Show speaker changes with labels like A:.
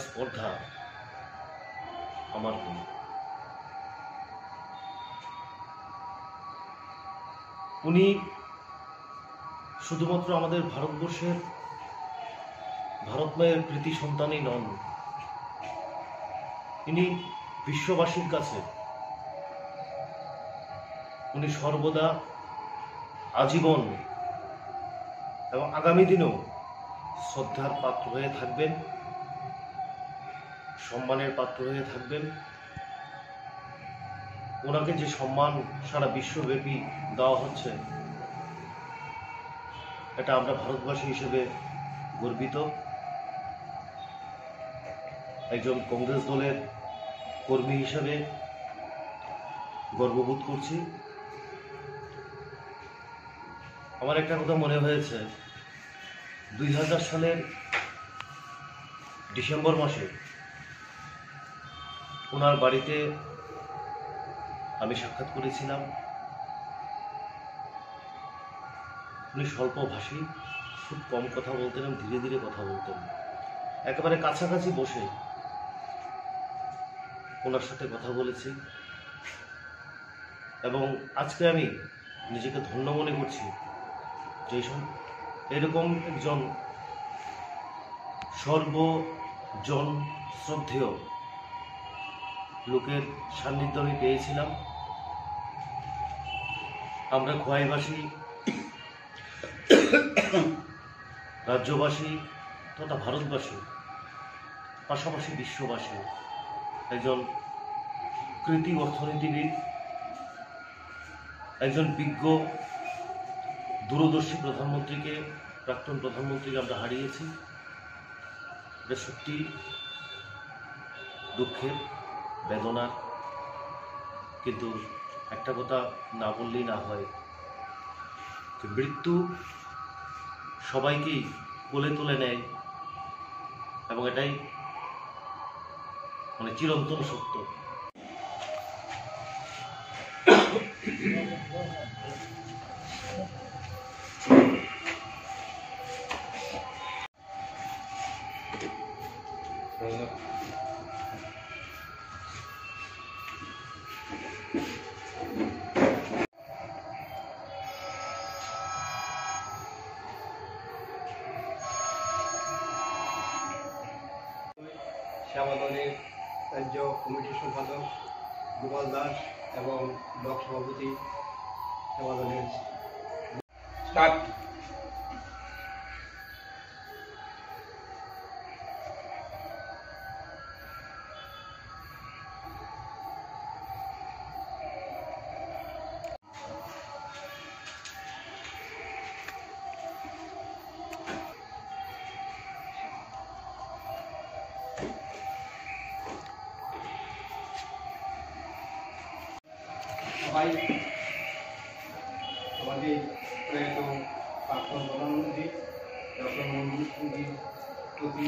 A: স্পর্ধা আমার নেই। উনি শুধুমাত্র আমাদের ভারতবর্ষের ভারত মায়ের কৃতি সন্তানই নন, ইনি বিশ্ববাসীর কাছে উনি সর্বদা আজীবন এবং আগামী দিনেও শ্রদ্ধার পাত্র হয়ে থাকবেন, সম্মানের পাত্র হয়ে থাকবেন। ওনাকে যে সম্মান সারা বিশ্বব্যাপী দেওয়া হচ্ছে, এটা আমরা ভারতবাসী হিসেবে গর্বিত। একজন কংগ্রেস দলের কর্মী হিসেবে গর্ববোধ করছি। আমার একটা কথা মনে হয়েছে, 2000 সালের ডিসেম্বর মাসে ওনার বাড়িতে আমি সাক্ষাৎ করেছিলাম। উনি স্বল্পভাষী, খুব কম কথা বলতেন এবং ধীরে ধীরে কথা বলতেন। একেবারে কাছাকাছি বসে ওনার সাথে কথা বলেছি এবং আজকে আমি নিজেকে ধন্য মনে করছি যে এরকম একজন সর্বজন শ্রদ্ধেয় লোকের সান্নিধ্য আমি পেয়েছিলাম। আমরা খোয়াইবাসী, রাজ্যবাসী তথা ভারতবাসী, পাশাপাশি বিশ্ববাসী একজন কৃতি অর্থনীতিবিদ, একজন বিজ্ঞ দূরদর্শী প্রাক্তন প্রধানমন্ত্রীকে আমরা হারিয়েছি। এটা সত্যি দুঃখের, বেদনার। কিন্তু একটা কথা না বললেই না হয়, যে মৃত্যু সবাইকেই কোলে তুলে নেয় এবং এটাই চিরন্তন সত্য।
B: সেবা দলের রাজ্য কমিটির সম্পাদক গোপাল দাস এবং ব্লক সভাপতি সেবা দলের স্টার্ট। সবাই আমাদের প্রয়াত প্রাক্তন প্রধানমন্ত্রী ডক্টর মনমোহন সিংজির প্রতি